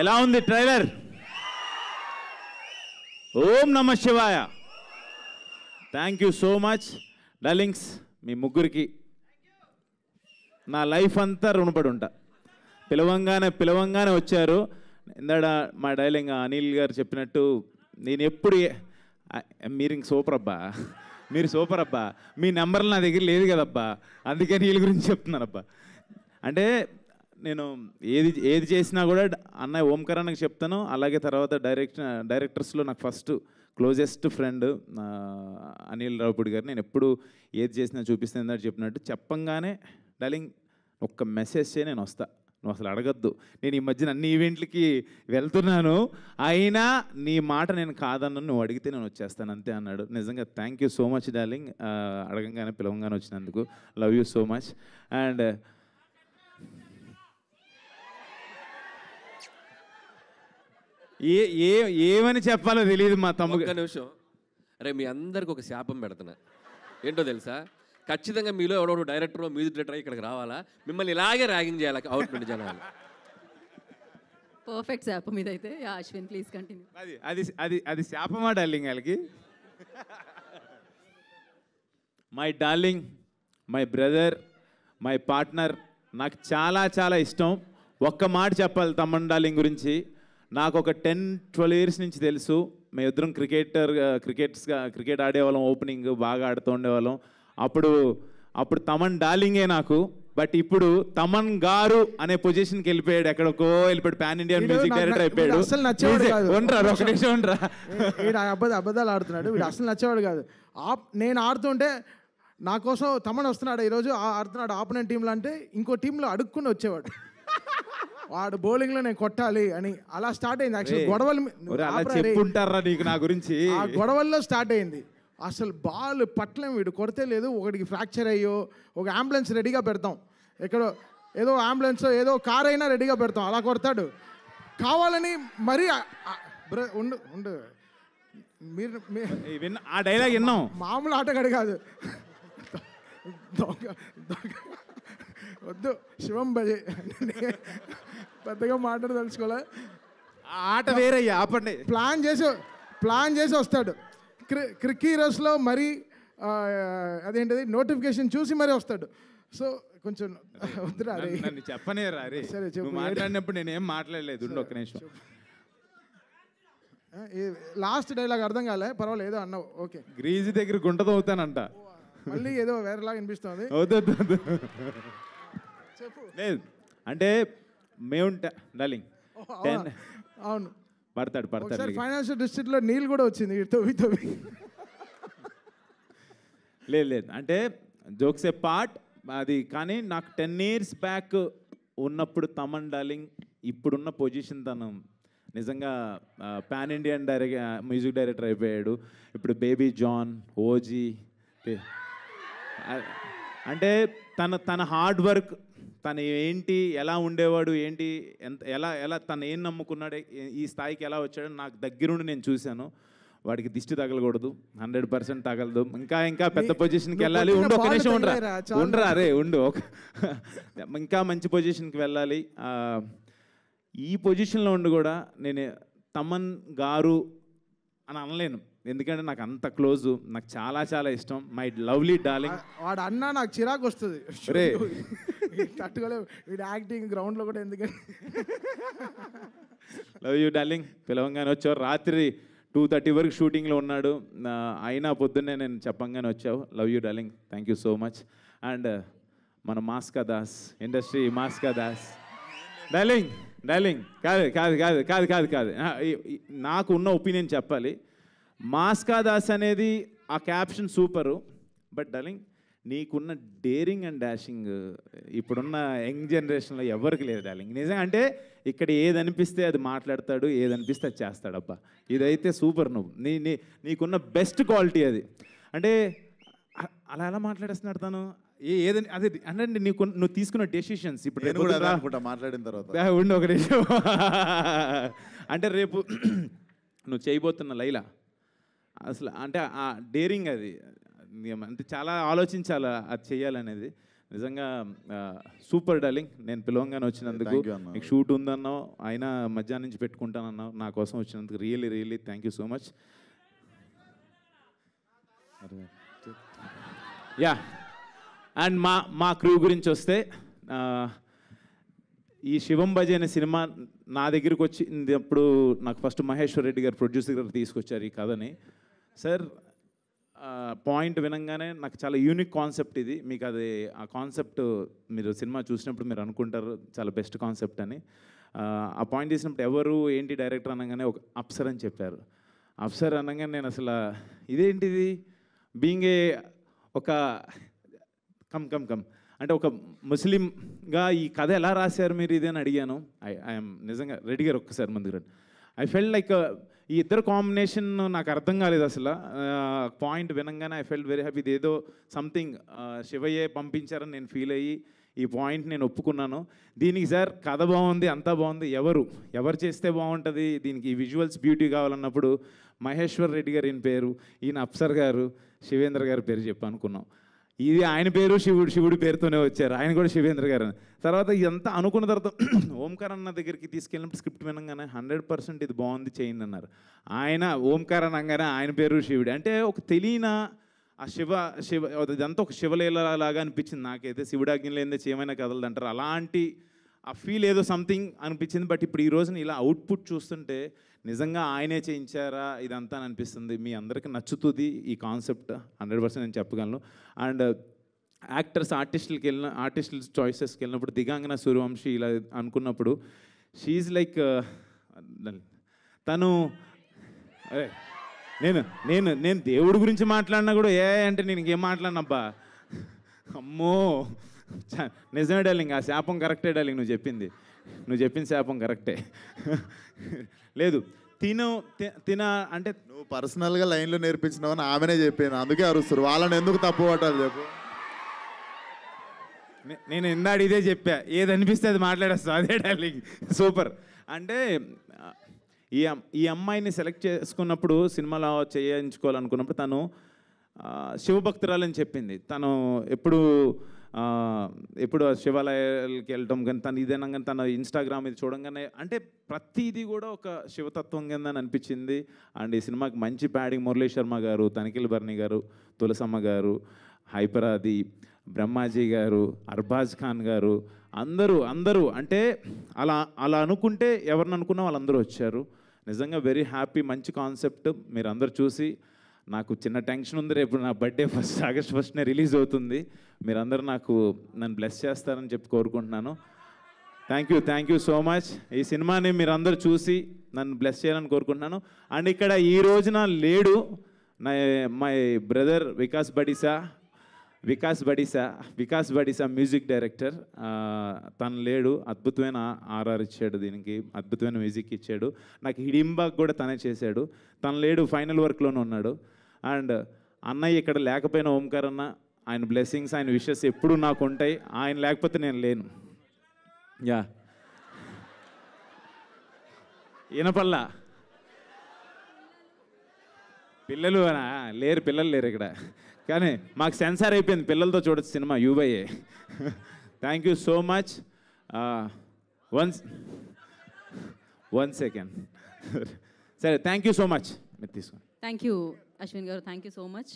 ఎలా ఉంది ట్రైలర్? ఓం నమ శివాయ. Thank you so much darlings. మీ ముగ్గురికి నా లైఫ్ అంతా రుణపడి ఉంటా. పిలవంగానే వచ్చారు. ఇందాడ మా డైలింగ్ అనిల్ గారు చెప్పినట్టు నేను ఎప్పుడు మీరు ఇంక సూపర్ అబ్బా, మీరు సూపర్ అబ్బా, మీ నెంబర్లు నా దగ్గర లేదు కదబ్బా, అందుకని వీళ్ళ గురించి చెప్తున్నానబ్బా. అంటే నేను ఏది చేసినా కూడా అన్నయ్య ఓంకార్ అన్నకి చెప్తాను. అలాగే తర్వాత డైరెక్టర్స్లో నాకు first closest friend Anil Ravipudi గారు. నేను ఎప్పుడు ఏది చేసినా చూపిస్తాను ఇందాక చెప్పినట్టు. చెప్పంగానే డార్లింగ్ ఒక్క మెసేజ్ చేయి, నేను వస్తా, నువ్వు అసలు అడగద్దు. నేను ఈ మధ్యన అన్ని ఈవెంట్లకి వెళ్తున్నాను, అయినా నీ మాట నేను కాదన్నాను, నువ్వు అడిగితే నేను వచ్చేస్తాను అంతే అన్నాడు. నిజంగా thank you so much darling, అడగంగానే పిలవంగానే వచ్చినందుకు. Love you so much. And ఏమని చెప్పాలో తెలియదు మా తమ్ముడు. ఒక్క నిమిషం. అరే మీ అందరికి ఒక శాపం పెడుతున్నా. ఏంటో తెలుసా? ఖచ్చితంగా మీలో ఎవడో డైరెక్టర్ మ్యూజిక్ డైరెక్టర్ ఇక్కడికి రావాలా, మిమ్మల్ని ఇలాగే ర్యాగింగ్ చేయాలి అవుట్ నుండి జనాలు. పర్ఫెక్ట్ శాపం ఇదైతే. Ashwin please continue. అది శాపమా డార్లింగ్ వాళ్ళకి? My darling, my brother, my partner, నాకు చాలా చాలా ఇష్టం. ఒక్క మాట చెప్పాలి తమ్మన్ డార్లింగ్ గురించి. నాకు ఒక 10-12 ఇయర్స్ నుంచి తెలుసు. మేము ఇద్దరం క్రికెట్ ఆడేవాళ్ళం, ఓపెనింగ్ బాగా ఆడుతూ ఉండేవాళ్ళం. అప్పుడు తమన్ డార్లింగే నాకు. బట్ ఇప్పుడు తమన్ గారు అనే పొజిషన్కి వెళ్ళిపోయాడు, ఎక్కడికో వెళ్ళిపోయాడు, పాన్ ఇండియా మ్యూజిక్ డైరెక్టర్ అయిపోయాడు. ఒక నిమిషం ఉండరా, అబద్ధాలు ఆడుతున్నాడు వీడు. అసలు నచ్చేవాడు కాదు. నేను ఆడుతుంటే నా కోసం తమన్ వస్తున్నాడు, ఈరోజు ఆడుతున్నాడు ఆపోనెంట్ టీంలో అంటే ఇంకో టీంలో అడుక్కుని వచ్చేవాడు. వాడు బౌలింగ్లో నేను కొట్టాలి అని అలా స్టార్ట్ అయింది. యాక్చువల్లీ గొడవలు చెప్పుంటారా నీకు నా గురించి? ఆ గొడవల్లో స్టార్ట్ అయింది. అసలు బాల్ పట్లేం, వీడు కొడితే లేదు, ఒకటికి ఫ్రాక్చర్ అయ్యో ఒక అంబులెన్స్ రెడీగా పెడతాం, ఎక్కడో ఏదో అంబులెన్స్ ఏదో కార్ అయినా రెడీగా పెడతాం, అలా కొడతాడు కావాలని. మరీ ఉండు మీరు ఆ డైలాగ్ విన్నాం. మామూలు ఆటగాడు కాదు, వద్దు శివం భజే పెద్దగా మాట్లాడదలుచుకోలే. ఆట వేరయ్యా, ఆపండి. ప్లాన్ చేసి వస్తాడు. క్రిక్ హీరోస్లో మరీ అదేంటిది నోటిఫికేషన్ చూసి మరీ వస్తాడు. సో కొంచెం వద్దురా నన్ను చెప్పనేరా. అరే సరే చెప్పు. మాట్లాడినప్పుడు నేనేం మాట్లాడలేదు, ఒక్క నిమిషం. లాస్ట్ డైలాగ్ అర్థం కాలే, పర్వాలేదు ఏదో అన్నావు, ఓకే. గ్రీజు దగ్గర గుంటతో అవుతానంట, మళ్ళీ ఏదో వేరేలాగా అనిపిస్తుంది. చెప్పు. లేదు అంటే మేము డార్లింగ్ అవును పడతాడు. ఫైనాన్షియల్ డిస్ట్రిక్ట్లో నీళ్ళు కూడా వచ్చింది తవ్వి. లేదు అంటే జోక్స్ ఏ పార్ట్ అది. కానీ నాకు 10 years బ్యాక్ ఉన్నప్పుడు తమన్ డార్లింగ్ ఇప్పుడున్న పొజిషన్ తను నిజంగా పాన్ ఇండియన్ మ్యూజిక్ డైరెక్టర్ అయిపోయాడు. ఇప్పుడు బేబీ జాన్, ఓజీ, అంటే తన హార్డ్ వర్క్, తను ఏంటి, ఎలా ఉండేవాడు, ఏంటి, ఎలా తను ఏం నమ్ముకున్నాడు, ఈ స్థాయికి ఎలా వచ్చాడో నాకు దగ్గరుండి నేను చూశాను. వాడికి దిష్టి తగలకూడదు, 100% తగలదు. ఇంకా పెద్ద పొజిషన్కి వెళ్ళాలి. ఒక నిమిషం ఉండరా అరే ఉండు. ఇంకా మంచి పొజిషన్కి వెళ్ళాలి. ఈ పొజిషన్లో ఉండి కూడా నేను తమన్ గారు అని అనలేను, ఎందుకంటే నాకు అంత క్లోజ్, నాకు చాలా చాలా ఇష్టం. My lovely darling. వాడు అన్నా నాకు చిరాకు వస్తుంది, తట్టుకోలేవు. వీడు యాక్టింగ్ గ్రౌండ్లో కూడా ఎందుకంటే. Love you darling. పిలవంగానే వచ్చావు. రాత్రి 2:30 వరకు షూటింగ్లో ఉన్నాడు, అయినా పొద్దున్నే నేను చెప్పంగానే వచ్చావు. Love you darling, thank you so much. And మన మాస్కా దాస్, ఇండస్ట్రీ మాస్కా దాస్. డార్లింగ్ కాదు నాకు ఉన్న ఒపీనియన్ చెప్పాలి. మాస్కా దాస్ అనేది ఆ క్యాప్షన్ సూపరు. బట్ డార్లింగ్ నీకున్న డేరింగ్ అండ్ డాషింగ్ ఇప్పుడున్న యంగ్ జనరేషన్లో ఎవరికి లేదు డార్లింగ్. నిజంగా అంటే ఇక్కడ ఏదనిపిస్తే అది మాట్లాడతాడు, ఏదనిపిస్తే అది చేస్తాడబ్బా. ఇదైతే సూపర్. నీకున్న బెస్ట్ క్వాలిటీ అది. అంటే అలా ఎలా మాట్లాడేస్తున్నాడు తను, ఏదని అదే అంటే నువ్వు తీసుకున్న డెసిషన్స్. ఇప్పుడు మాట్లాడిన తర్వాత ఉండి ఒక నిమిషం. అంటే రేపు నువ్వు చేయబోతున్న లైలా అసలు అంటే ఆ డేరింగ్ అది అంటే చాలా ఆలోచించాలి అది చేయాలనేది. నిజంగా సూపర్ డార్లింగ్. నేను పిలవంగానే వచ్చినందుకు, Thank you అన్న. నీకు షూట్ ఉందన్నావు, అయినా మధ్యాహ్నం నుంచి పెట్టుకుంటానన్నావు, నా కోసం వచ్చినందుకు really thank you so much. Yeah, and మా క్రూ గురించి వస్తే, ఈ శివం బజే అనే సినిమా నా దగ్గరికి వచ్చింది అప్పుడు నాకు ఫస్ట్ మహేశ్వర్ రెడ్డి గారు ప్రొడ్యూసర్ గారు తీసుకొచ్చారు ఈ కథని. సార్ పాయింట్ వినంగానే నాకు చాలా యూనిక్ కాన్సెప్ట్ ఇది, మీకు అది ఆ కాన్సెప్ట్ మీరు సినిమా చూసినప్పుడు మీరు అనుకుంటారు చాలా బెస్ట్ కాన్సెప్ట్ అని. ఆ పాయింట్ తీసినప్పుడు ఎవరు ఏంటి డైరెక్టర్ అనగానే ఒక అప్సర్ అని చెప్పారు. అప్సర్ అనగానే నేను అసలు ఇదేంటిది బీయింగ్ ఏ ఒక కమ్ అంటే ఒక ముస్లింగా ఈ కథ ఎలా రాశారు మీరు ఇది అని అడిగాను. ఐఎమ్ నిజంగా రెడ్డి గారు ఒక్కసారి ముందుకు రండి. ఐ ఫెల్ట్ లైక్ ఈ ఇద్దరు కాంబినేషన్ నాకు అర్థం కాలేదు అసలు. పాయింట్ వినంగానే ఐ ఫెల్ట్ వెరీ హ్యాపీ. ఇదేదో సంథింగ్ శివయ్యే పంపించారని నేను ఫీల్ అయ్యి ఈ పాయింట్ నేను ఒప్పుకున్నాను. దీనికి సార్ కథ బాగుంది, అంతా బాగుంది, ఎవరు చేస్తే బాగుంటుంది, దీనికి విజువల్స్ బ్యూటీ కావాలన్నప్పుడు మహేశ్వర్ రెడ్డి గారు ఈయన పేరు, ఈయన అప్సర్ గారు, శివేంద్ర గారి పేరు చెప్పి అనుకున్నాం. ఇది ఆయన పేరు శివుడి పేరుతోనే వచ్చారు, ఆయన కూడా శివేంద్ర గారు. తర్వాత ఇదంతా అనుకున్న తర్వాత ఓంకార్ అన్న దగ్గరికి తీసుకెళ్ళినప్పుడు స్క్రిప్ట్ వినగానే 100% ఇది బాగుంది చేయండి అన్నారు. ఆయన ఓంకార్ అనగానే ఆయన పేరు శివుడు అంటే ఒక తెలియన ఆ శివ ఇదంతా ఒక శివలీలలాగా అనిపించింది నాకైతే. శివుడాజ్ఞ లేదే చేయమైనా కదలదు అంటారు, అలాంటి ఆ ఫీల్ ఏదో సంథింగ్ అనిపించింది. బట్ ఇప్పుడు ఈ రోజున ఇలా అవుట్పుట్ చూస్తుంటే నిజంగా ఆయనే చేయించారా ఇదంతా అని అనిపిస్తుంది. మీ అందరికీ నచ్చుతుంది ఈ కాన్సెప్ట్ 100% నేను చెప్పగలను. అండ్ ఆర్టిస్టుల చాయిసెస్కి వెళ్ళినప్పుడు దిగాంగన సూర్యవంశీ ఇలా అనుకున్నప్పుడు షీఈ్ లైక్ తను నేను దేవుడి గురించి మాట్లాడినా కూడా అంటే నేను ఇంకేం మాట్లాడినబ్బా అమ్మో నిజమే డార్లింగ్, ఆ శాపం కరెక్టే డార్లింగ్, నువ్వు చెప్పిన శాపం కరెక్టే. లేదు తిన అంటే నువ్వు పర్సనల్గా లైన్లో నేర్పించినావని ఆమెనే చెప్పాను, అందుకే అరుస్తారు. వాళ్ళని ఎందుకు తప్పు పట్టాలి చెప్పు. నేను ఇందాడు ఇదే చెప్పా, ఏది అనిపిస్తే అది మాట్లాడేస్తా, అదే డార్లింగ్ సూపర్. అంటే ఈ అమ్మాయిని సెలెక్ట్ చేసుకున్నప్పుడు సినిమాలో చేయించుకోవాలనుకున్నప్పుడు తను శివభక్తురాలని చెప్పింది. తను ఎప్పుడు శివాలయాలకి వెళ్ళటం కానీ తను ఇదేనా కానీ తన ఇన్స్టాగ్రామ్ ఇది చూడంగానే అంటే ప్రతిదీ కూడా ఒక శివతత్వం కింద అనిపించింది. అండ్ ఈ సినిమాకి మంచి ప్యాడింగ్ మురళీ శర్మ గారు, తనిఖీల్ బర్ని గారు, తులసమ్మ గారు, హైపరాది, బ్రహ్మాజీ గారు, అర్బాజ్ ఖాన్ గారు, అందరూ అంటే అలా అనుకుంటే ఎవరిని అనుకున్నా వాళ్ళందరూ వచ్చారు. నిజంగా వెరీ హ్యాపీ. మంచి కాన్సెప్ట్. మీరు అందరూ చూసి, నాకు చిన్న టెన్షన్ ఉంది, రేపు నా బర్త్డే ఆగస్ట్ 1నే రిలీజ్ అవుతుంది. మీరందరూ నన్ను బ్లెస్ చేస్తారని చెప్పి కోరుకుంటున్నాను. Thank you so much. ఈ సినిమాని మీరందరూ చూసి నన్ను బ్లెస్ చేయాలని కోరుకుంటున్నాను. అండ్ ఇక్కడ ఈ రోజున లేడు my brother Vikas Badisa music director. తను లేడు. అద్భుతమైన ఆర్ఆర్ ఇచ్చాడు, దీనికి అద్భుతమైన మ్యూజిక్ ఇచ్చాడు. నాకు హిడింబాగ్ కూడా తనే చేశాడు. తను లేడు, ఫైనల్ వర్క్లోనే ఉన్నాడు. అండ్ అన్నయ్య ఇక్కడ లేకపోయినా ఓంకార్ అన్న, ఆయన బ్లెస్సింగ్స్, ఆయన విషెస్ ఎప్పుడూ నాకు ఉంటాయి. ఆయన లేకపోతే నేను లేను. యా ఈనపల్లా పిల్లలు లేరు ఇక్కడ, కానీ మాకు సెన్సార్ అయిపోయింది, పిల్లలతో చూడొచ్చు cinema యూబైఏ. Thank you so much. One second సరే, థ్యాంక్ యూ సో మచ్. మీరు తీసుకోండి. థ్యాంక్ యూ అశ్విన్ గారు, థ్యాంక్ యూ సో మచ్.